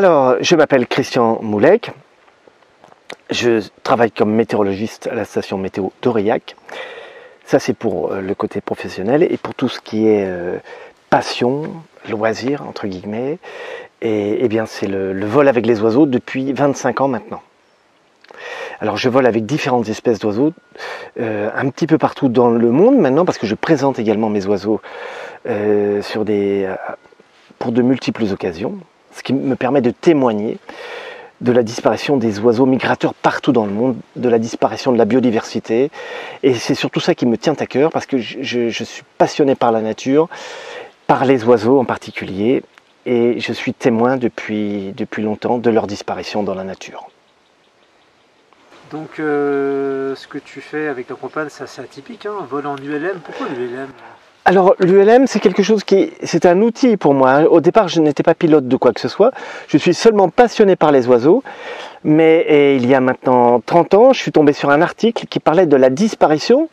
Alors, je m'appelle Christian Moulec, je travaille comme météorologiste à la station météo d'Aurillac. Ça, c'est pour le côté professionnel, et pour tout ce qui est passion, loisir, entre guillemets, et bien c'est le vol avec les oiseaux depuis 25 ans maintenant. Alors je vole avec différentes espèces d'oiseaux, un petit peu partout dans le monde maintenant, parce que je présente également mes oiseaux pour de multiples occasions, ce qui me permet de témoigner de la disparition des oiseaux migrateurs partout dans le monde, de la disparition de la biodiversité. Et c'est surtout ça qui me tient à cœur, parce que je suis passionné par la nature, par les oiseaux en particulier, et je suis témoin depuis longtemps de leur disparition dans la nature. Donc ce que tu fais avec ta compagne, c'est assez atypique, hein, un vol en ULM. Pourquoi l'ULM? Alors l'ULM, c'est quelque chose c'est un outil pour moi. Au départ, je n'étais pas pilote de quoi que ce soit. Je suis seulement passionné par les oiseaux. Mais il y a maintenant 30 ans, je suis tombé sur un article qui parlait de la disparition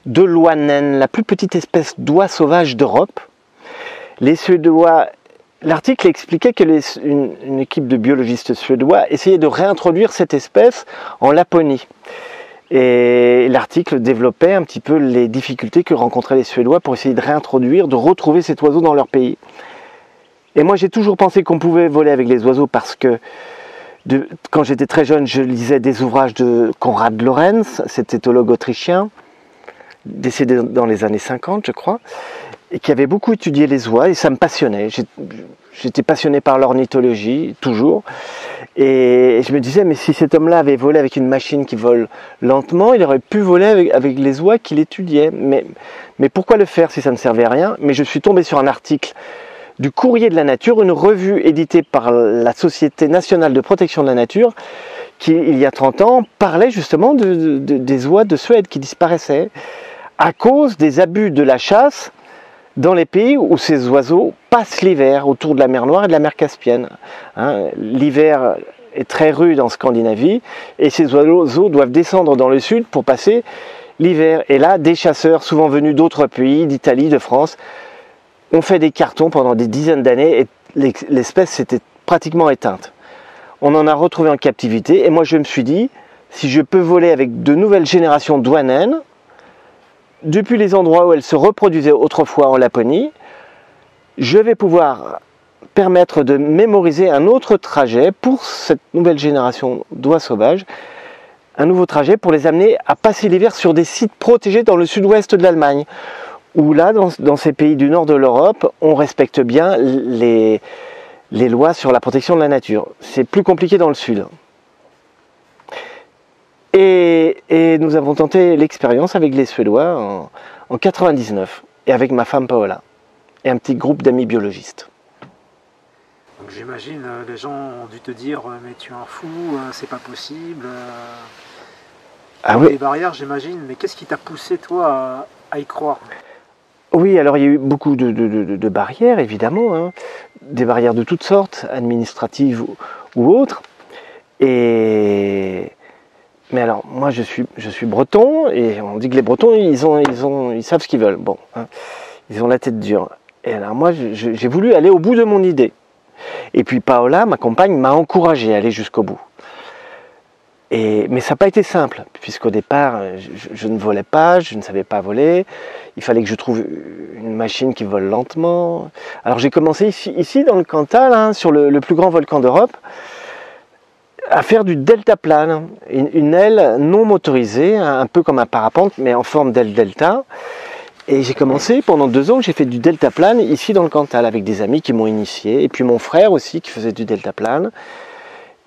de l'oie naine, la plus petite espèce d'oie sauvage d'Europe. Les Suédois, l'article expliquait que une équipe de biologistes suédois essayait de réintroduire cette espèce en Laponie. Et l'article développait un petit peu les difficultés que rencontraient les Suédois pour essayer de réintroduire, de retrouver cet oiseau dans leur pays. Et moi, j'ai toujours pensé qu'on pouvait voler avec les oiseaux, parce que quand j'étais très jeune, je lisais des ouvrages de Konrad Lorenz, cet éthologue autrichien, décédé dans les années 50, je crois, et qui avait beaucoup étudié les oies, et ça me passionnait. J'étais passionné par l'ornithologie, toujours, et je me disais, mais si cet homme-là avait volé avec une machine qui vole lentement, il aurait pu voler avec les oies qu'il étudiait. Mais pourquoi le faire si ça ne servait à rien? Mais je suis tombé sur un article du Courrier de la Nature, une revue éditée par la Société nationale de protection de la nature, qui, il y a 30 ans, parlait justement des oies de Suède qui disparaissaient à cause des abus de la chasse dans les pays où ces oiseaux passent l'hiver, autour de la mer Noire et de la mer Caspienne. L'hiver est très rude en Scandinavie, et ces oiseaux doivent descendre dans le sud pour passer l'hiver. Et là, des chasseurs, souvent venus d'autres pays, d'Italie, de France, ont fait des cartons pendant des dizaines d'années, et l'espèce s'était pratiquement éteinte. On en a retrouvé en captivité, et moi je me suis dit, si je peux voler avec de nouvelles générations d'oies naines, depuis les endroits où elles se reproduisaient autrefois en Laponie, je vais pouvoir permettre de mémoriser un autre trajet pour cette nouvelle génération d'oies sauvages, un nouveau trajet pour les amener à passer l'hiver sur des sites protégés dans le sud-ouest de l'Allemagne, où là, dans ces pays du nord de l'Europe, on respecte bien les lois sur la protection de la nature. C'est plus compliqué dans le sud. Et nous avons tenté l'expérience avec les Suédois en 99, et avec ma femme Paola, et un petit groupe d'amis biologistes. Donc j'imagine, les gens ont dû te dire, mais tu es un fou, c'est pas possible. Ah oui. Des barrières, j'imagine, mais qu'est-ce qui t'a poussé, toi, à y croire? Oui, alors il y a eu beaucoup de barrières, évidemment, hein. Des barrières de toutes sortes, administratives ou autres. Mais alors, moi je suis breton, et on dit que les Bretons, ils savent ce qu'ils veulent. Bon, hein, ils ont la tête dure. Et alors moi, j'ai voulu aller au bout de mon idée. Et puis Paola, ma compagne, m'a encouragé à aller jusqu'au bout. Mais ça n'a pas été simple, puisqu'au départ, je ne volais pas, je ne savais pas voler. Il fallait que je trouve une machine qui vole lentement. Alors j'ai commencé ici dans le Cantal, hein, sur le plus grand volcan d'Europe, à faire du deltaplane, une aile non motorisée, un peu comme un parapente, mais en forme d'aile delta. Et j'ai commencé, pendant 2 ans, j'ai fait du deltaplane ici dans le Cantal, avec des amis qui m'ont initié, et puis mon frère aussi qui faisait du deltaplane.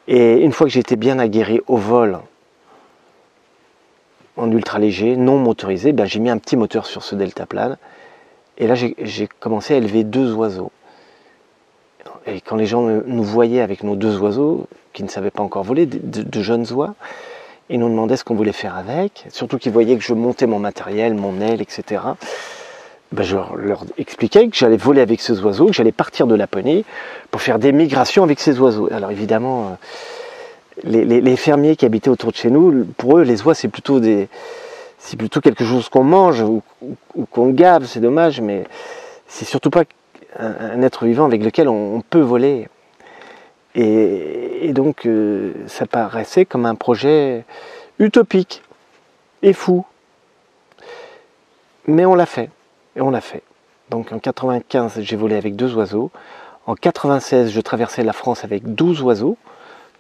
Et une fois que j'étais bien aguerri au vol, en ultra léger, non motorisé, ben j'ai mis un petit moteur sur ce deltaplane, et là j'ai commencé à élever 2 oiseaux. Et quand les gens nous voyaient avec nos 2 oiseaux, qui ne savaient pas encore voler, de jeunes oies, ils nous demandaient ce qu'on voulait faire avec, surtout qu'ils voyaient que je montais mon matériel, mon aile, etc. Ben je leur expliquais que j'allais voler avec ces oiseaux, que j'allais partir de Laponie pour faire des migrations avec ces oiseaux. Alors évidemment, les fermiers qui habitaient autour de chez nous, pour eux, les oies, c'est plutôt quelque chose qu'on mange ou qu'on gave, c'est dommage, mais c'est surtout pas un être vivant avec lequel on peut voler. Et donc ça paraissait comme un projet utopique et fou. Mais on l'a fait, et on l'a fait. Donc en 95, j'ai volé avec 2 oiseaux. En 96, je traversais la France avec 12 oiseaux,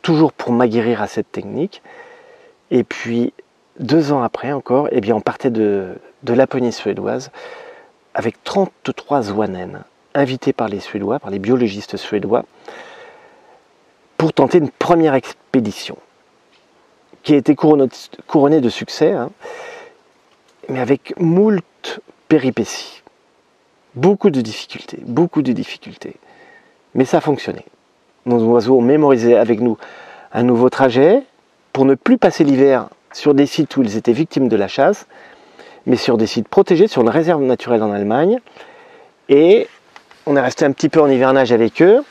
toujours pour m'aguerrir à cette technique. Et puis 2 ans après encore, eh bien, on partait de Laponie suédoise avec 33 oies-naines, invités par les Suédois, par les biologistes suédois, pour tenter une première expédition, qui a été couronnée de succès, hein, mais avec moult péripéties. Beaucoup de difficultés. Mais ça a fonctionné. Nos oiseaux ont mémorisé avec nous un nouveau trajet pour ne plus passer l'hiver sur des sites où ils étaient victimes de la chasse, mais sur des sites protégés, sur une réserve naturelle en Allemagne. Et on est resté un petit peu en hivernage avec eux.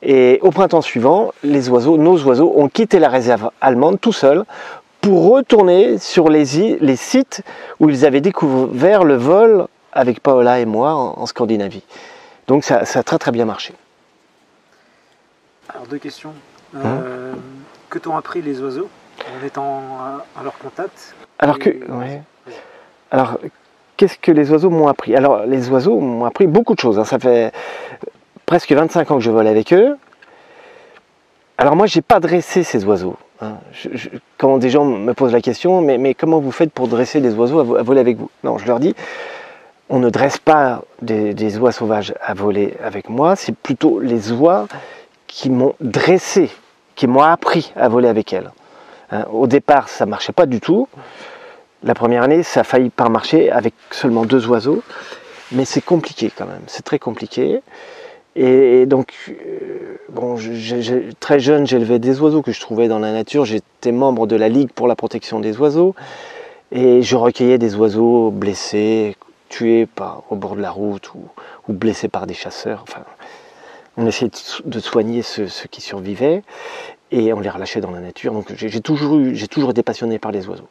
Et au printemps suivant, nos oiseaux ont quitté la réserve allemande tout seuls pour retourner sur les sites où ils avaient découvert le vol avec Paola et moi en Scandinavie. Donc ça a très très bien marché. Alors 2 questions. Que t'ont appris les oiseaux en étant à leur contact? Alors qu'est-ce que les oiseaux m'ont appris? Alors les oiseaux m'ont appris beaucoup de choses, hein. Ça fait presque 25 ans que je vole avec eux. Alors moi, j'ai pas dressé ces oiseaux, hein. Quand des gens me posent la question, mais comment vous faites pour dresser des oiseaux à voler avec vous? Non, je leur dis, on ne dresse pas des oies sauvages à voler avec moi, c'est plutôt les oies qui m'ont dressé, qui m'ont appris à voler avec elles. Hein, au départ, ça marchait pas du tout. La première année, ça a failli pas marcher avec seulement 2 oiseaux, mais c'est compliqué quand même, c'est très compliqué. Et donc, bon, très jeune, j'élevais des oiseaux que je trouvais dans la nature. J'étais membre de la Ligue pour la protection des oiseaux. Et je recueillais des oiseaux blessés, tués au bord de la route ou blessés par des chasseurs. Enfin, on essayait de soigner ceux qui survivaient et on les relâchait dans la nature. Donc j'ai toujours été passionné par les oiseaux.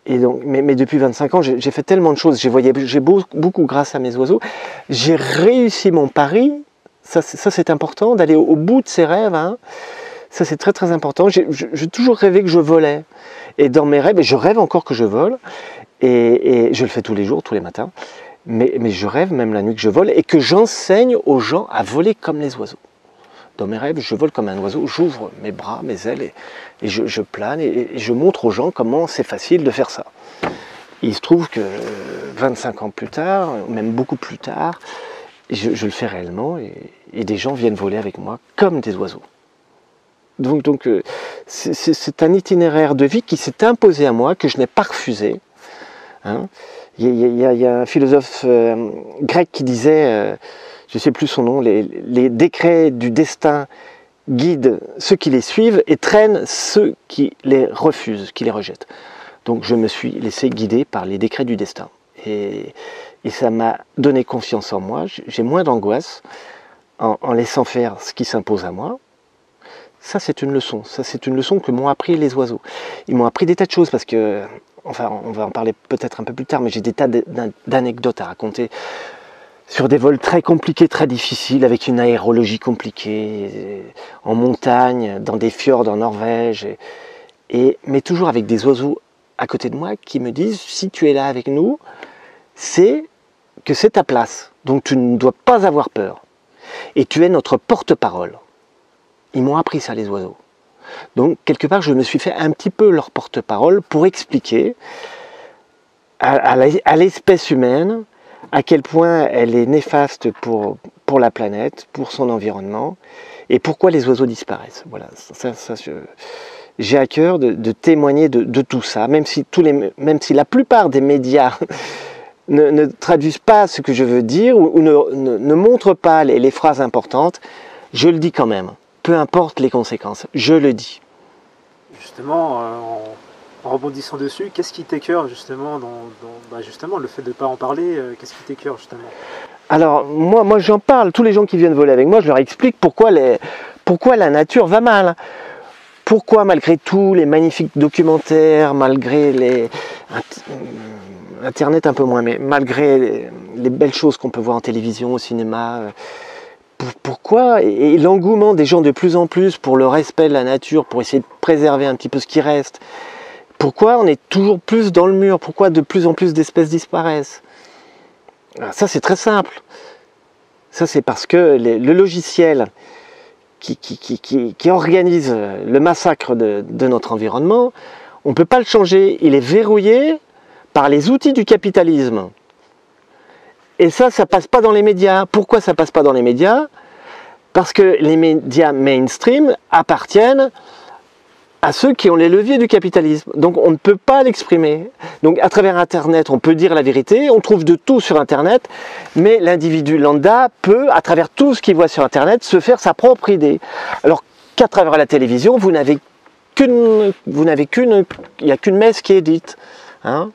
Et donc, mais depuis 25 ans, j'ai fait tellement de choses. J'ai beaucoup grâce à mes oiseaux. J'ai réussi mon pari. Ça c'est important, d'aller au bout de ses rêves. Hein. Ça c'est très très important. J'ai toujours rêvé que je volais. Et dans mes rêves, et je rêve encore que je vole. Et je le fais tous les jours, tous les matins. Mais je rêve même la nuit que je vole et que j'enseigne aux gens à voler comme les oiseaux. Dans mes rêves, je vole comme un oiseau, j'ouvre mes bras, mes ailes et je plane et je montre aux gens comment c'est facile de faire ça. Et il se trouve que 25 ans plus tard, même beaucoup plus tard, je le fais réellement et des gens viennent voler avec moi comme des oiseaux. Donc c'est un itinéraire de vie qui s'est imposé à moi, que je n'ai pas refusé. Hein. Il y a un philosophe grec qui disait, je ne sais plus son nom, les décrets du destin guident ceux qui les suivent et traînent ceux qui les refusent, qui les rejettent. Donc je me suis laissé guider par les décrets du destin. Et ça m'a donné confiance en moi, j'ai moins d'angoisse en laissant faire ce qui s'impose à moi. Ça c'est une leçon que m'ont appris les oiseaux. Ils m'ont appris des tas de choses parce que, enfin on va en parler peut-être un peu plus tard, mais j'ai des tas d'anecdotes à raconter sur des vols très compliqués, très difficiles, avec une aérologie compliquée, en montagne, dans des fjords en Norvège, mais toujours avec des oiseaux à côté de moi qui me disent, si tu es là avec nous, c'est que c'est ta place, donc tu ne dois pas avoir peur, et tu es notre porte-parole. Ils m'ont appris ça, les oiseaux. Donc, quelque part, je me suis fait un petit peu leur porte-parole pour expliquer à l'espèce humaine à quel point elle est néfaste pour la planète, pour son environnement, et pourquoi les oiseaux disparaissent. Voilà, j'ai à cœur de témoigner de tout ça, même si la plupart des médias ne traduisent pas ce que je veux dire, ou ne montrent pas les phrases importantes, je le dis quand même. Peu importe les conséquences, je le dis. Justement, en rebondissant dessus, qu'est-ce qui t'écœure justement justement le fait de ne pas en parler, qu'est-ce qui t'écœure justement? Alors moi j'en parle, tous les gens qui viennent voler avec moi, je leur explique pourquoi la nature va mal. Pourquoi malgré tous les magnifiques documentaires, malgré Internet un peu moins, mais malgré les belles choses qu'on peut voir en télévision, au cinéma, pourquoi, et l'engouement des gens de plus en plus pour le respect de la nature, pour essayer de préserver un petit peu ce qui reste, pourquoi on est toujours plus dans le mur, pourquoi de plus en plus d'espèces disparaissent? Alors ça c'est très simple, ça c'est parce que le logiciel qui organise le massacre de notre environnement, on ne peut pas le changer, il est verrouillé par les outils du capitalisme. Et ça passe pas dans les médias. Pourquoi ça passe pas dans les médias? Parce que les médias mainstream appartiennent à ceux qui ont les leviers du capitalisme. Donc on ne peut pas l'exprimer. Donc à travers Internet, on peut dire la vérité, on trouve de tout sur Internet, mais l'individu lambda peut, à travers tout ce qu'il voit sur Internet, se faire sa propre idée. Alors qu'à travers la télévision, il n'y a qu'une messe qui est dite, hein,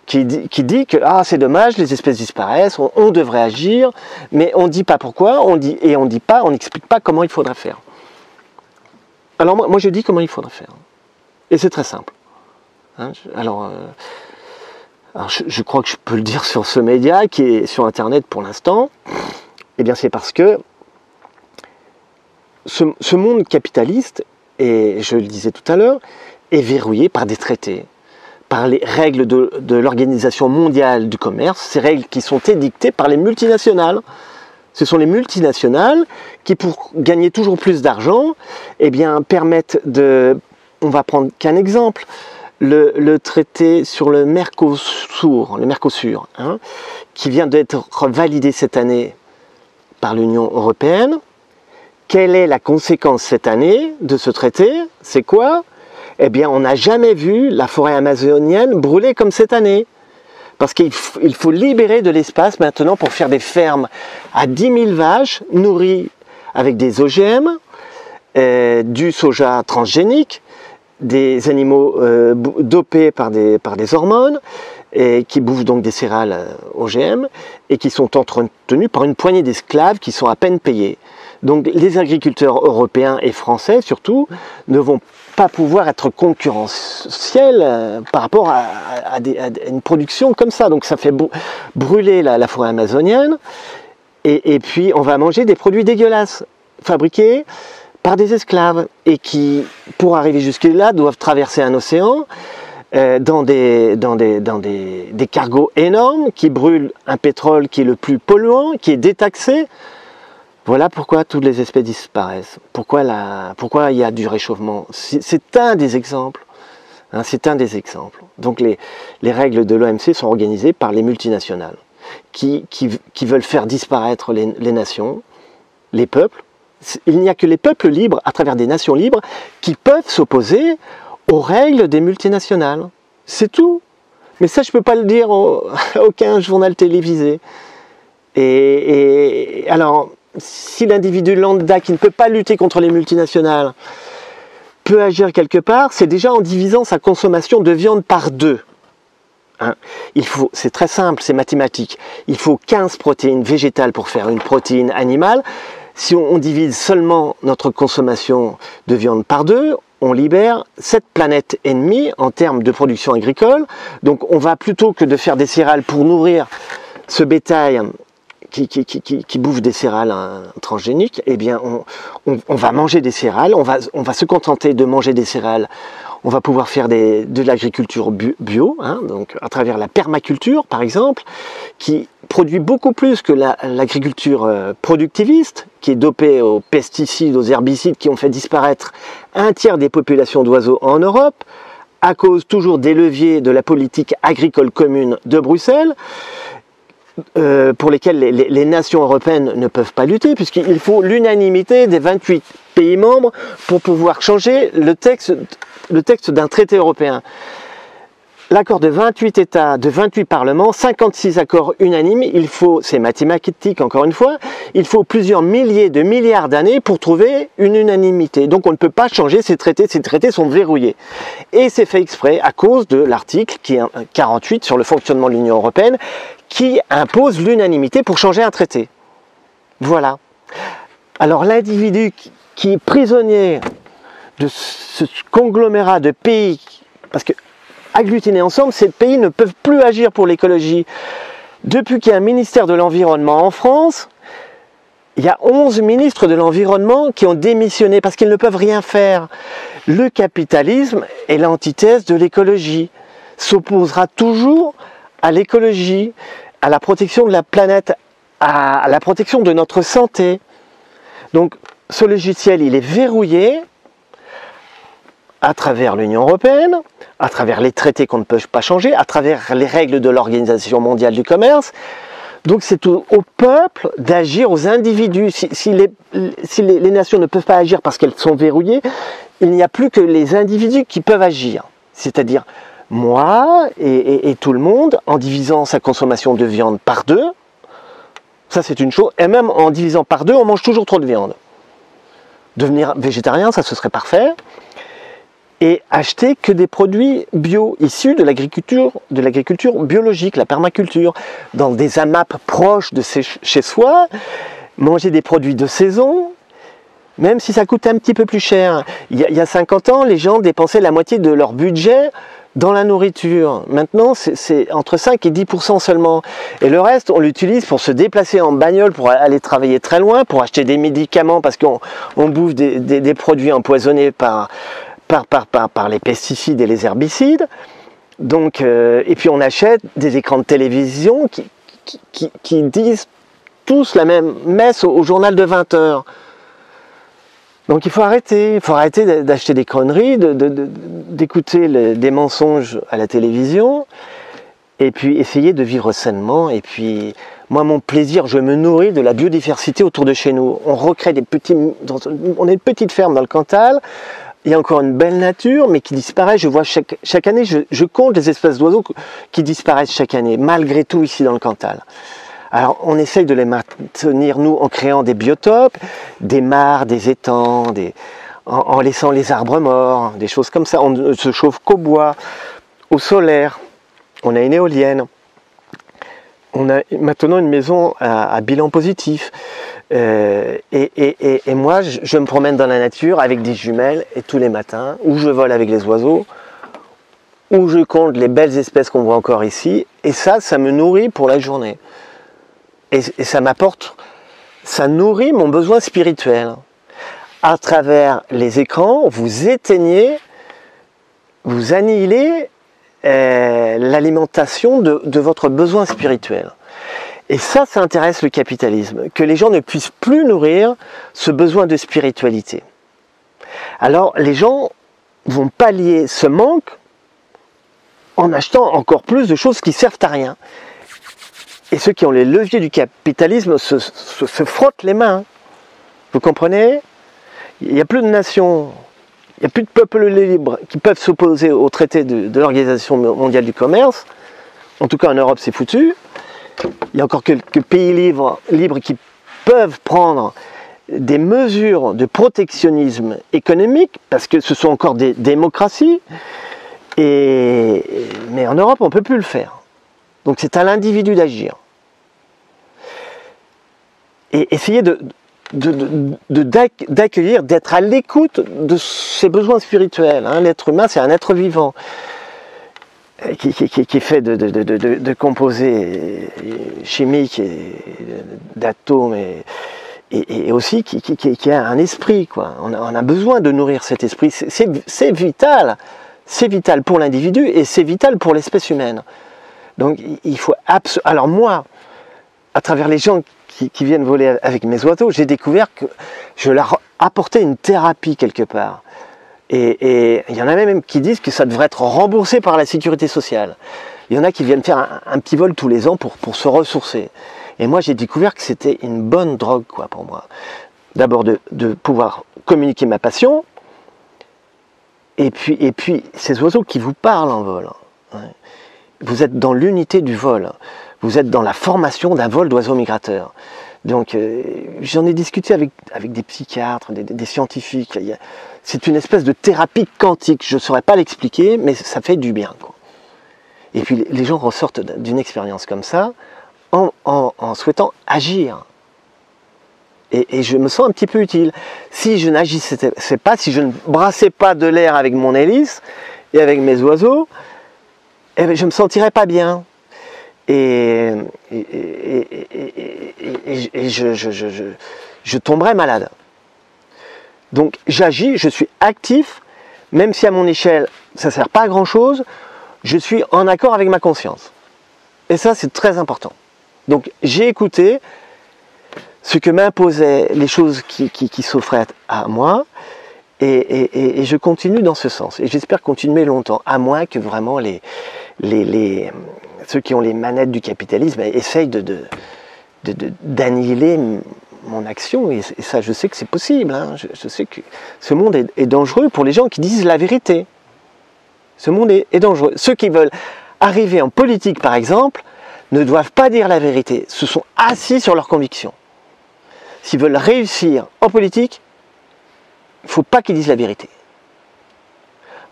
qui dit que ah, c'est dommage, les espèces disparaissent, on devrait agir, mais on ne dit pas pourquoi, on n'explique pas comment il faudrait faire. Alors moi je dis comment il faudrait faire. Et c'est très simple. Hein, alors je crois que je peux le dire sur ce média qui est sur Internet pour l'instant. Eh bien c'est parce que ce monde capitaliste, et je le disais tout à l'heure, est verrouillé par des traités, par les règles de l'Organisation mondiale du commerce, ces règles qui sont édictées par les multinationales. Ce sont les multinationales qui, pour gagner toujours plus d'argent, eh bien, permettent de... On va prendre qu'un exemple, le traité sur le Mercosur, hein, qui vient d'être validé cette année par l'Union européenne. Quelle est la conséquence cette année de ce traité? C'est quoi? Eh bien, on n'a jamais vu la forêt amazonienne brûler comme cette année. Parce qu'il faut libérer de l'espace maintenant pour faire des fermes à 10 000 vaches nourries avec des OGM, du soja transgénique, des animaux dopés par des hormones, et qui bouffent donc des céréales OGM, et qui sont entretenus par une poignée d'esclaves qui sont à peine payés. Donc les agriculteurs européens et français surtout ne vont pas pouvoir être concurrentiels par rapport à une production comme ça. Donc ça fait brûler la forêt amazonienne et puis on va manger des produits dégueulasses fabriqués par des esclaves et qui, pour arriver jusque-là, doivent traverser un océan dans des cargos énormes qui brûlent un pétrole qui est le plus polluant, qui est détaxé. Voilà pourquoi toutes les espèces disparaissent. Pourquoi il y a du réchauffement. C'est un des exemples. Hein, c'est un des exemples. Donc les règles de l'OMC sont organisées par les multinationales qui veulent faire disparaître les nations, les peuples. Il n'y a que les peuples libres, à travers des nations libres, qui peuvent s'opposer aux règles des multinationales. C'est tout. Mais ça, je ne peux pas le dire à aucun journal télévisé. Et alors... Si l'individu lambda qui ne peut pas lutter contre les multinationales peut agir quelque part, c'est déjà en divisant sa consommation de viande par 2. Hein, c'est très simple, c'est mathématique. Il faut 15 protéines végétales pour faire une protéine animale. Si on divise seulement notre consommation de viande par 2, on libère 7 planètes ennemies en termes de production agricole. Donc on va, plutôt que de faire des céréales pour nourrir ce bétail qui bouffe des céréales transgéniques, eh bien on va manger des céréales, on va se contenter de manger des céréales, on va pouvoir faire de l'agriculture bio, hein, donc à travers la permaculture par exemple, qui produit beaucoup plus que l'agriculture productiviste, qui est dopée aux pesticides, aux herbicides, qui ont fait disparaître un tiers des populations d'oiseaux en Europe, à cause toujours des leviers de la politique agricole commune de Bruxelles, pour lesquels les nations européennes ne peuvent pas lutter, puisqu'il faut l'unanimité des 28 pays membres pour pouvoir changer le texte d'un traité européen. L'accord de 28 États, de 28 parlements, 56 accords unanimes, c'est mathématique encore une fois, il faut plusieurs milliers de milliards d'années pour trouver une unanimité. Donc on ne peut pas changer ces traités sont verrouillés. Et c'est fait exprès à cause de l'article qui est 48 sur le fonctionnement de l'Union européenne, qui impose l'unanimité pour changer un traité. Voilà. Alors l'individu qui est prisonnier de ce conglomérat de pays, parce que agglutinés ensemble, ces pays ne peuvent plus agir pour l'écologie. Depuis qu'il y a un ministère de l'Environnement en France, Il y a 11 ministres de l'Environnement qui ont démissionné parce qu'ils ne peuvent rien faire. Le capitalisme est l'antithèse de l'écologie, s'opposera toujours à l'écologie, à la protection de la planète, à la protection de notre santé. Donc ce logiciel, il est verrouillé à travers l'Union européenne, à travers les traités qu'on ne peut pas changer, à travers les règles de l'Organisation mondiale du commerce. Donc c'est au peuple d'agir, aux individus. Si les nations ne peuvent pas agir parce qu'elles sont verrouillées, il n'y a plus que les individus qui peuvent agir. C'est-à-dire moi et tout le monde, en divisant sa consommation de viande par 2, ça c'est une chose, et même en divisant par 2, on mange toujours trop de viande. Devenir végétarien, ça ce serait parfait. Et acheter que des produits bio, issus de l'agriculture biologique, la permaculture, dans des AMAP proches de chez soi, manger des produits de saison, même si ça coûte un petit peu plus cher. Il y a 50 ans, les gens dépensaient la moitié de leur budget dans la nourriture. Maintenant, c'est entre 5 et 10% seulement. Et le reste, on l'utilise pour se déplacer en bagnole, pour aller travailler très loin, pour acheter des médicaments, parce qu'on bouffe des produits empoisonnés par les pesticides et les herbicides. Donc, et puis on achète des écrans de télévision qui disent tous la même messe au journal de 20 heures. Donc il faut arrêter d'acheter des conneries, d'écouter des mensonges à la télévision, et puis essayer de vivre sainement. Et puis moi, mon plaisir, je me nourris de la biodiversité autour de chez nous. On recrée on a une petite ferme dans le Cantal. Il y a encore une belle nature, mais qui disparaît. Je vois chaque année, je compte les espèces d'oiseaux qui disparaissent chaque année, malgré tout ici dans le Cantal. Alors, on essaye de les maintenir, nous, en créant des biotopes, des mares, des étangs, en laissant les arbres morts, des choses comme ça. On ne se chauffe qu'au bois, au solaire. On a une éolienne. On a maintenant une maison à bilan positif. Et moi, je me promène dans la nature avec des jumelles, et tous les matins, où je vole avec les oiseaux, où je compte les belles espèces qu'on voit encore ici, et ça me nourrit pour la journée. Et ça m'apporte, ça nourrit mon besoin spirituel. À travers les écrans, vous éteignez, vous annihilez l'alimentation de votre besoin spirituel. Et ça intéresse le capitalisme, que les gens ne puissent plus nourrir ce besoin de spiritualité. Alors les gens vont pallier ce manque en achetant encore plus de choses qui servent à rien. Et ceux qui ont les leviers du capitalisme se frottent les mains. Vous comprenez? Il n'y a plus de nations, il n'y a plus de peuples libres qui peuvent s'opposer au traité de l'Organisation mondiale du commerce. En tout cas en Europe c'est foutu. Il y a encore quelques pays libres qui peuvent prendre des mesures de protectionnisme économique, parce que ce sont encore des démocraties, mais en Europe on ne peut plus le faire. Donc c'est à l'individu d'agir. Et essayer d'accueillir, d'être à l'écoute de ses besoins spirituels. L'être humain, c'est un être vivant qui est fait de composés chimiques, d'atomes, et aussi qui a un esprit, quoi. On a besoin de nourrir cet esprit. C'est vital. C'est vital pour l'individu et c'est vital pour l'espèce humaine. Donc il faut absolument... Alors moi, à travers les gens qui viennent voler avec mes oiseaux, j'ai découvert que je leur apportais une thérapie quelque part. Et il y en a même qui disent que ça devrait être remboursé par la sécurité sociale. Il y en a qui viennent faire un petit vol tous les ans pour se ressourcer. Et moi j'ai découvert que c'était une bonne drogue, quoi, pour moi. D'abord de pouvoir communiquer ma passion, et puis ces oiseaux qui vous parlent en vol. Vous êtes dans l'unité du vol. Vous êtes dans la formation d'un vol d'oiseaux migrateurs. Donc j'en ai discuté avec des psychiatres, des scientifiques. C'est une espèce de thérapie quantique. Je ne saurais pas l'expliquer, mais ça fait du bien, quoi. Et puis les gens ressortent d'une expérience comme ça en souhaitant agir. Et je me sens un petit peu utile. Si je n'agissais pas, si je ne brassais pas de l'air avec mon hélice et avec mes oiseaux, je ne me sentirais pas bien. Et je tomberai malade. Donc j'agis, je suis actif, même si à mon échelle ça ne sert pas à grand chose, je suis en accord avec ma conscience. Et ça c'est très important. Donc j'ai écouté ce que m'imposaient les choses qui s'offraient à moi, et je continue dans ce sens. Et j'espère continuer longtemps, à moins que vraiment ceux qui ont les manettes du capitalisme essayent d'annihiler mon action, et ça je sais que c'est possible, hein. Je sais que ce monde est dangereux pour les gens qui disent la vérité. Ce monde est dangereux. Ceux qui veulent arriver en politique par exemple ne doivent pas dire la vérité, se sont assis sur leurs convictions. S'ils veulent réussir en politique, il ne faut pas qu'ils disent la vérité.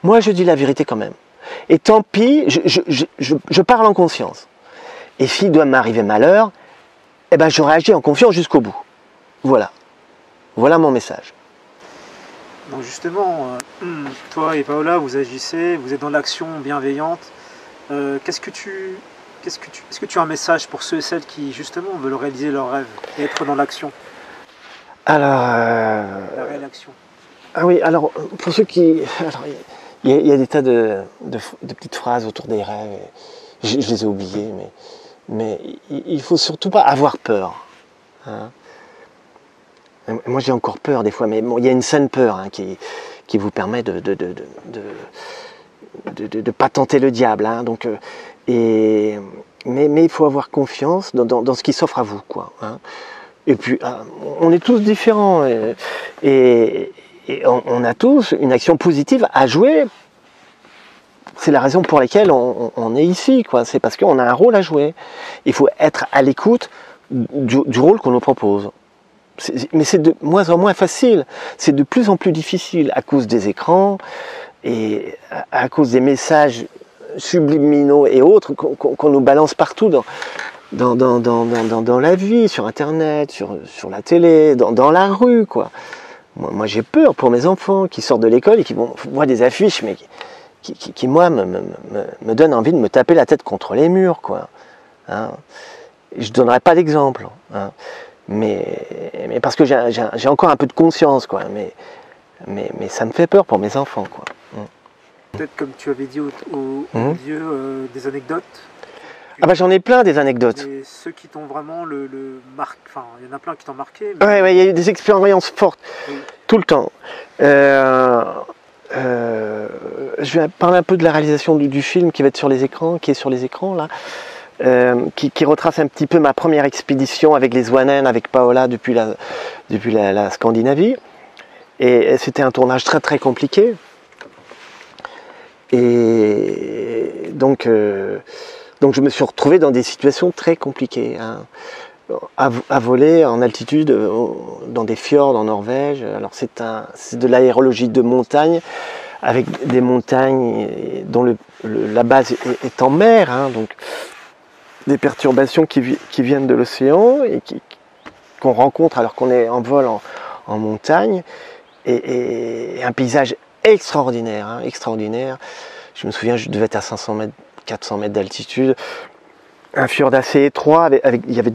Moi je dis la vérité quand même, et tant pis, je parle en conscience, et s'il doit m'arriver malheur, eh ben j'aurai agi en confiance jusqu'au bout. Voilà mon message. Donc justement, toi et Paola, vous agissez, vous êtes dans l'action bienveillante. Est-ce que tu as un message pour ceux et celles qui justement veulent réaliser leurs rêves et être dans l'action? Alors, la réelle action. Ah oui, alors pour ceux qui... Il y a des tas de petites phrases autour des rêves, je les ai oubliées, mais il ne faut surtout pas avoir peur. Hein. Moi j'ai encore peur des fois, mais bon, il y a une saine peur, hein, qui vous permet de pas tenter le diable. Hein, donc, mais il faut avoir confiance dans ce qui s'offre à vous, quoi. Hein. Et puis on est tous différents, et on a tous une action positive à jouer. C'est la raison pour laquelle on est ici, quoi. C'est parce qu'on a un rôle à jouer. Il faut être à l'écoute du rôle qu'on nous propose. Mais c'est de moins en moins facile. C'est de plus en plus difficile à cause des écrans et à cause des messages subliminaux et autres qu'on nous balance partout dans la vie, sur Internet, sur la télé, dans la rue, quoi. Moi j'ai peur pour mes enfants qui sortent de l'école et qui voient des affiches, mais qui moi, me donnent envie de me taper la tête contre les murs, quoi. Hein. Je ne donnerai pas d'exemple. Hein. Mais parce que j'ai encore un peu de conscience, quoi. Mais ça me fait peur pour mes enfants, quoi. Peut-être comme tu avais dit au milieu, des anecdotes. Ah bah j'en ai plein des anecdotes. Et ceux qui t'ont vraiment marqué, enfin il y en a plein qui t'ont marqué. Mais... Ouais, il y a eu des expériences fortes, oui. Tout le temps. Je vais parler un peu de la réalisation du film qui va être sur les écrans, qui est sur les écrans là. Qui retrace un petit peu ma première expédition avec les Zwanen, avec Paola depuis la Scandinavie. Et c'était un tournage très très compliqué. Et donc je me suis retrouvé dans des situations très compliquées. Hein. À voler en altitude dans des fjords en Norvège. Alors c'est de l'aérologie de montagne, avec des montagnes dont la base est en mer. Hein, donc des perturbations qui viennent de l'océan et qu'on rencontre alors qu'on est en vol en montagne, et un paysage extraordinaire, hein, extraordinaire. Je me souviens, je devais être à 500 mètres, 400 mètres d'altitude, un fjord assez étroit, il y avait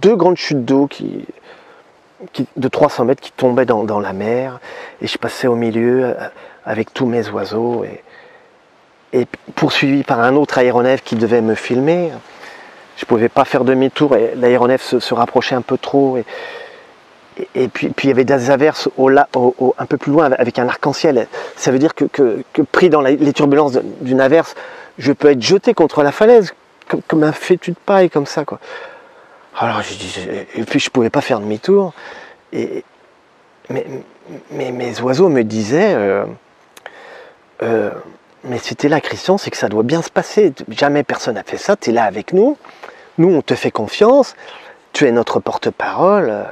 deux grandes chutes d'eau de 300 mètres qui tombaient dans la mer, et je passais au milieu avec tous mes oiseaux, et poursuivi par un autre aéronef qui devait me filmer. Je ne pouvais pas faire demi-tour, et l'aéronef se rapprochait un peu trop. Et puis il y avait des averses un peu plus loin avec un arc-en-ciel. Ça veut dire que pris dans les turbulences d'une averse, je peux être jeté contre la falaise, comme un fétu de paille, comme ça, quoi. Alors et puis je ne pouvais pas faire demi-tour. Mais mes oiseaux me disaient... mais si tu es là, Christian, c'est que ça doit bien se passer. Jamais personne n'a fait ça, tu es là avec nous. Nous, on te fait confiance. Tu es notre porte-parole.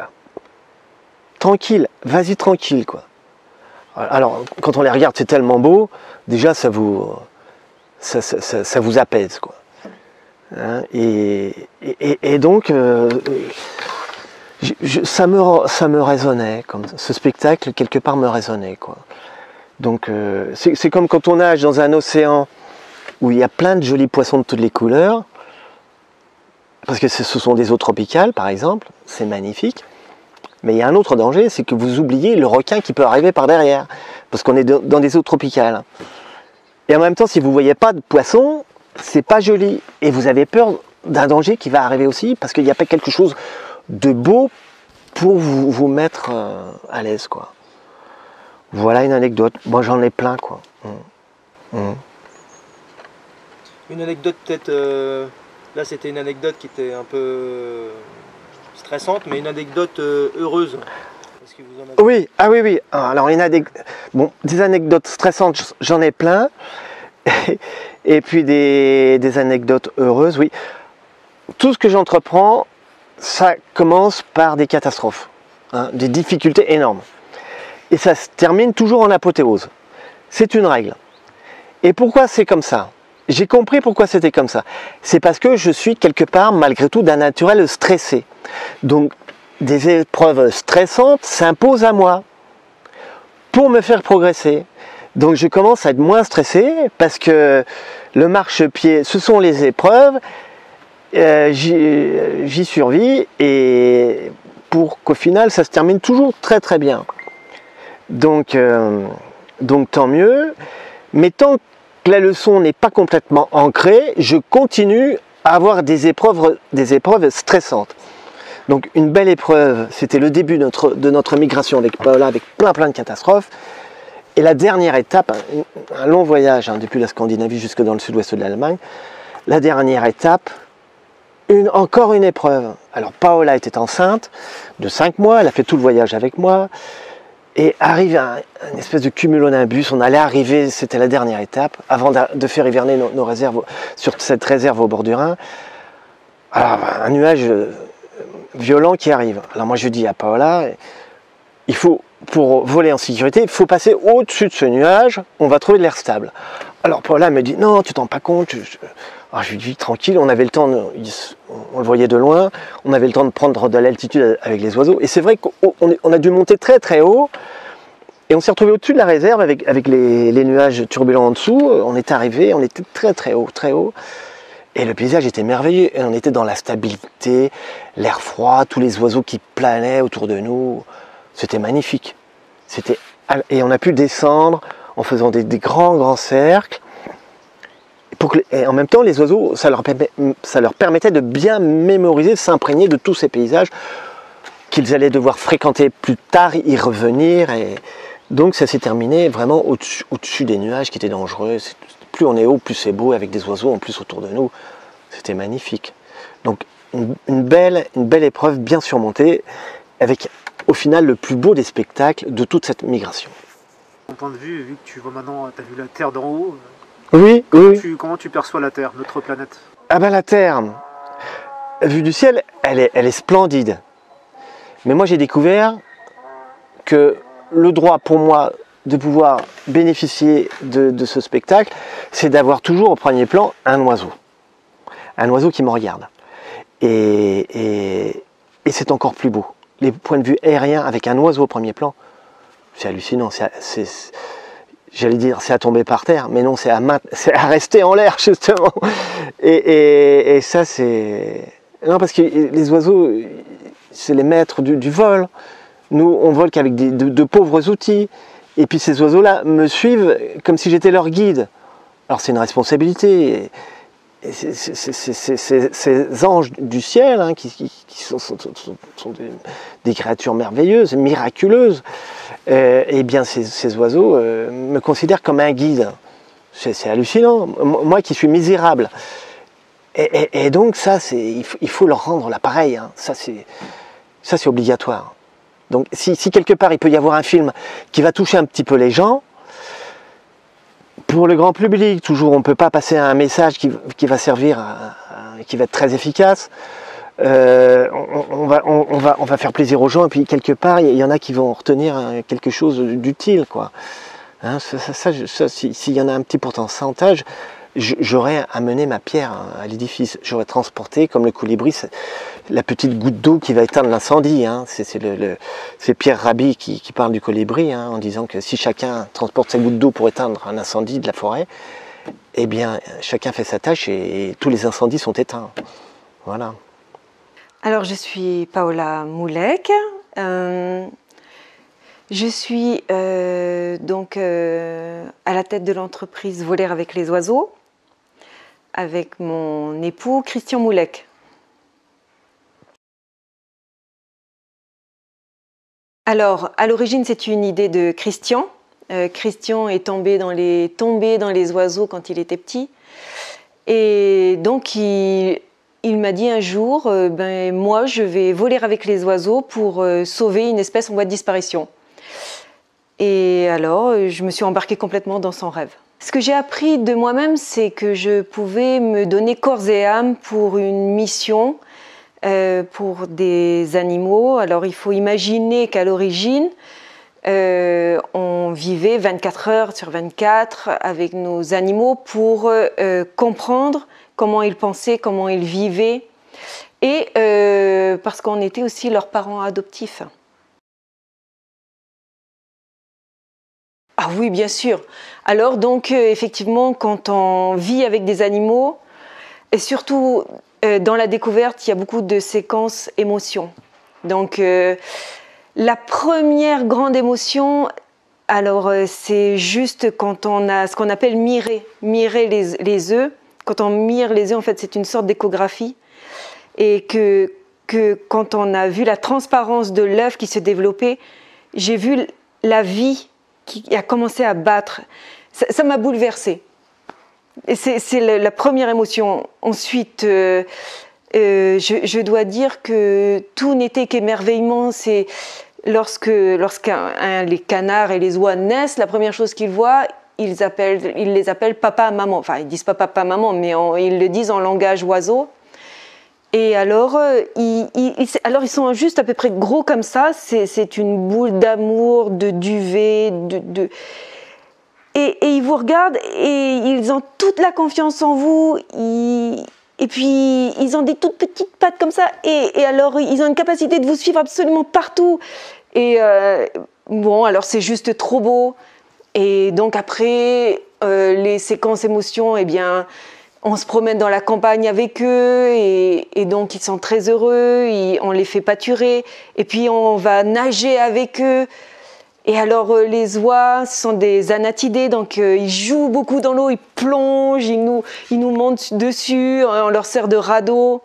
Tranquille, vas-y tranquille, quoi. Alors, quand on les regarde, c'est tellement beau. Déjà, ça vous apaise, quoi. Hein, et donc, ça me résonnait. Ce spectacle, quelque part, me résonnait, quoi. Donc c'est comme quand on nage dans un océan où il y a plein de jolis poissons de toutes les couleurs, parce que ce sont des eaux tropicales par exemple, c'est magnifique, Mais il y a un autre danger, c'est que vous oubliez le requin qui peut arriver par derrière, parce qu'on est dans des eaux tropicales. Et en même temps, si vous ne voyez pas de poisson, c'est pas joli. Et vous avez peur d'un danger qui va arriver aussi, parce qu'il n'y a pas quelque chose de beau pour vous mettre à l'aise, quoi. Voilà une anecdote. Moi, j'en ai plein, quoi. Une anecdote peut-être, là c'était une anecdote qui était un peu stressante, mais une anecdote heureuse. Est-ce que vous en avez... Oui, ah oui, oui. Alors, bon, des anecdotes stressantes, j'en ai plein. Et puis des anecdotes heureuses, oui. Tout ce que j'entreprends, ça commence par des catastrophes, hein, des difficultés énormes. Et ça se termine toujours en apothéose. C'est une règle. Et pourquoi c'est comme ça? J'ai compris pourquoi c'était comme ça. C'est parce que je suis quelque part, malgré tout, d'un naturel stressé. Donc, des épreuves stressantes s'imposent à moi pour me faire progresser. Donc, je commence à être moins stressé parce que le marchepied, ce sont les épreuves. J'y survis et pour qu'au final, ça se termine toujours très très bien. Donc tant mieux. Mais tant que la leçon n'est pas complètement ancrée, je continue à avoir des épreuves stressantes. Donc une belle épreuve, c'était le début de notre migration avec Paola, avec plein de catastrophes. Et la dernière étape, un long voyage depuis la Scandinavie jusque dans le sud-ouest de l'Allemagne, la dernière étape, encore une épreuve. Alors Paola était enceinte de 5 mois, elle a fait tout le voyage avec moi. Et arrive une espèce de cumulonimbus, on allait arriver, c'était la dernière étape, avant de faire hiverner nos réserves sur cette réserve au bord du Rhin. Alors, un nuage violent qui arrive. Alors moi je dis à Paola, il faut, pour voler en sécurité, il faut passer au-dessus de ce nuage, on va trouver de l'air stable. Alors Paola me dit, non, tu t'en rends pas compte. Alors je lui dis, tranquille, on avait le temps, on le voyait de loin, on avait le temps de prendre de l'altitude avec les oiseaux. Et c'est vrai qu'on a dû monter très très haut, et on s'est retrouvé au-dessus de la réserve avec les nuages turbulents en dessous. On est arrivé, on était très très haut, très haut. Et le paysage était merveilleux, et on était dans la stabilité, l'air froid, tous les oiseaux qui planaient autour de nous. C'était magnifique. Et on a pu descendre en faisant des grands cercles. Et en même temps, les oiseaux, ça leur permettait de bien mémoriser, s'imprégner de tous ces paysages qu'ils allaient devoir fréquenter plus tard, y revenir. Et donc ça s'est terminé vraiment au-dessus des nuages qui étaient dangereux. Plus on est haut, plus c'est beau, avec des oiseaux en plus autour de nous. C'était magnifique. Donc une belle épreuve bien surmontée, avec au final le plus beau des spectacles de toute cette migration. De ton point de vue, vu que tu vois maintenant, tu as vu la Terre d'en haut, oui. Comment tu perçois la Terre, notre planète? Ah ben la Terre, vue du ciel, elle est splendide. Mais moi j'ai découvert que le droit pour moi de pouvoir bénéficier de ce spectacle, c'est d'avoir toujours au premier plan un oiseau. Un oiseau qui me regarde. Et c'est encore plus beau. Les points de vue aériens avec un oiseau au premier plan, c'est hallucinant. J'allais dire c'est à tomber par terre, mais non, c'est à rester en l'air justement. Et ça c'est... Non, parce que les oiseaux, c'est les maîtres du vol. Nous, on vole qu'avec de pauvres outils. Et puis ces oiseaux-là me suivent comme si j'étais leur guide. Alors c'est une responsabilité. Et ces anges du ciel, hein, qui sont des créatures merveilleuses, miraculeuses, et bien ces oiseaux me considèrent comme un guide. C'est hallucinant. Moi qui suis misérable. Et donc ça, il faut leur rendre l'appareil. Hein. Ça c'est obligatoire. Donc si quelque part il peut y avoir un film qui va toucher un petit peu les gens, pour le grand public, toujours, on ne peut pas passer un message qui va servir, qui va être très efficace. On va faire plaisir aux gens, et puis quelque part, il y en a qui vont retenir quelque chose d'utile, quoi. Hein, s'il y en a un petit pourcentage, j'aurais amené ma pierre à l'édifice. J'aurais transporté, comme le colibri, la petite goutte d'eau qui va éteindre l'incendie. Hein. C'est Pierre Rabhi qui parle du colibri, hein, en disant que si chacun transporte sa goutte d'eau pour éteindre un incendie de la forêt, eh bien, chacun fait sa tâche et tous les incendies sont éteints. Voilà. Alors, je suis Paola Moulek. Je suis donc à la tête de l'entreprise Voler avec les oiseaux, avec mon époux Christian Moulec. Alors, à l'origine, c'est une idée de Christian. Christian est tombé dans les oiseaux quand il était petit. Et donc, il m'a dit un jour, moi, je vais voler avec les oiseaux pour sauver une espèce en voie de disparition. Et alors, je me suis embarquée complètement dans son rêve. Ce que j'ai appris de moi-même, c'est que je pouvais me donner corps et âme pour une mission, pour des animaux. Alors, il faut imaginer qu'à l'origine, on vivait 24 heures sur 24 avec nos animaux pour comprendre comment ils pensaient, comment ils vivaient, et parce qu'on était aussi leurs parents adoptifs. Ah oui, bien sûr. Alors donc, effectivement, quand on vit avec des animaux, et surtout dans la découverte, il y a beaucoup de séquences émotions. Donc, la première grande émotion, alors c'est juste quand on a ce qu'on appelle mirer les œufs. Quand on mire les œufs, en fait, c'est une sorte d'échographie. Et que quand on a vu la transparence de l'œuf qui se développait, j'ai vu la vie qui a commencé à battre. Ça m'a bouleversée. Et c'est la première émotion. Ensuite, je dois dire que tout n'était qu'émerveillement. C'est lorsque les canards et les oies naissent, la première chose qu'ils voient, ils les appellent papa, maman. Enfin, ils disent pas papa, maman, mais ils le disent en langage oiseau. Et alors, ils sont juste à peu près gros comme ça. C'est une boule d'amour, de duvet, et ils vous regardent et ils ont toute la confiance en vous. Et puis, ils ont des toutes petites pattes comme ça. Et alors, ils ont une capacité de vous suivre absolument partout. Et bon, alors c'est juste trop beau. Et donc après, les séquences émotions, eh bien, on se promène dans la campagne avec eux et donc ils sont très heureux, on les fait pâturer et puis on va nager avec eux. Et alors les oies sont des anatidés, donc ils jouent beaucoup dans l'eau, ils plongent, ils nous montent dessus, on leur sert de radeau.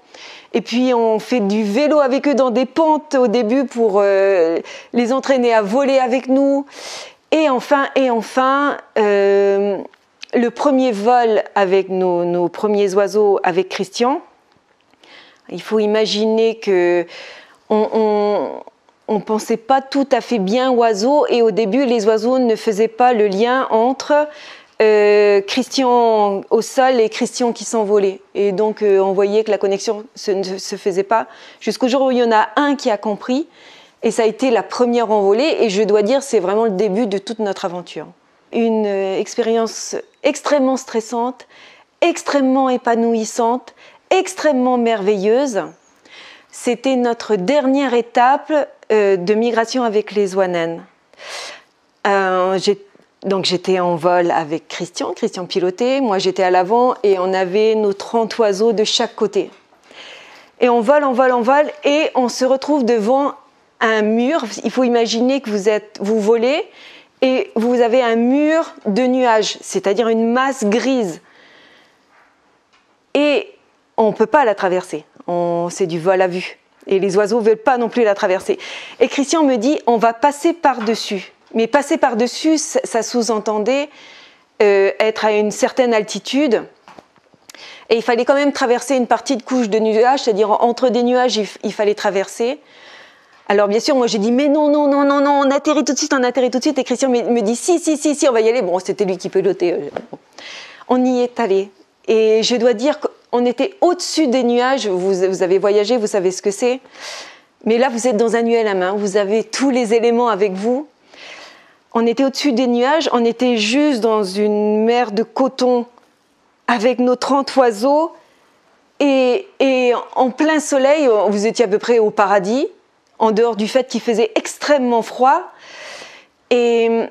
Et puis on fait du vélo avec eux dans des pentes au début pour les entraîner à voler avec nous. Et enfin, le premier vol avec nos premiers oiseaux avec Christian, il faut imaginer que on pensait pas tout à fait bien oiseaux et au début les oiseaux ne faisaient pas le lien entre Christian au sol et Christian qui s'envolait. Et donc on voyait que la connexion ne se faisait pas jusqu'au jour où il y en a un qui a compris et ça a été la première envolée et je dois dire c'est vraiment le début de toute notre aventure. Une expérience extrêmement stressante, extrêmement épanouissante, extrêmement merveilleuse. C'était notre dernière étape de migration avec les oies naines. Donc j'étais en vol avec Christian pilotait, moi j'étais à l'avant et on avait nos 30 oiseaux de chaque côté. Et on vole et on se retrouve devant un mur. Il faut imaginer que vous volez et vous avez un mur de nuages, c'est-à-dire une masse grise. Et on ne peut pas la traverser, c'est du vol à vue. Et les oiseaux ne veulent pas non plus la traverser. Et Christian me dit, on va passer par-dessus. Mais passer par-dessus, ça sous-entendait être à une certaine altitude. Et il fallait quand même traverser une partie de couche de nuages, c'est-à-dire entre des nuages, il fallait traverser. Alors bien sûr, moi j'ai dit mais non, on atterrit tout de suite. Et Christian me dit si, on va y aller. Bon, c'était lui qui pilotait. On y est allé. Et je dois dire qu'on était au-dessus des nuages. Vous avez voyagé, vous savez ce que c'est. Mais là, vous êtes dans un ULM, hein, vous avez tous les éléments avec vous. On était au-dessus des nuages, on était juste dans une mer de coton avec nos 30 oiseaux. Et en plein soleil, vous étiez à peu près au paradis. En dehors du fait qu'il faisait extrêmement froid. Et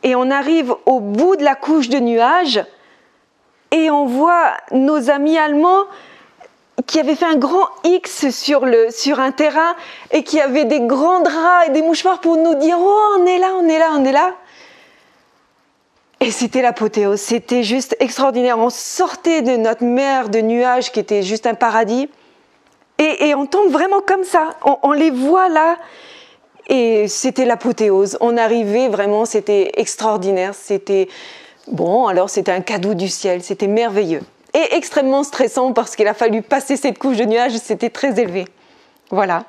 on arrive au bout de la couche de nuages et on voit nos amis allemands qui avait fait un grand X sur un terrain et qui avait des grands draps et des mouchoirs pour nous dire « Oh, on est là, on est là, on est là !» Et c'était l'apothéose, c'était juste extraordinaire. On sortait de notre mer de nuages qui était juste un paradis et on tombe vraiment comme ça. On les voit là et c'était l'apothéose. On arrivait vraiment, c'était extraordinaire. C'était bon, alors c'était un cadeau du ciel, c'était merveilleux. Et extrêmement stressant parce qu'il a fallu passer cette couche de nuages, c'était très élevé. Voilà.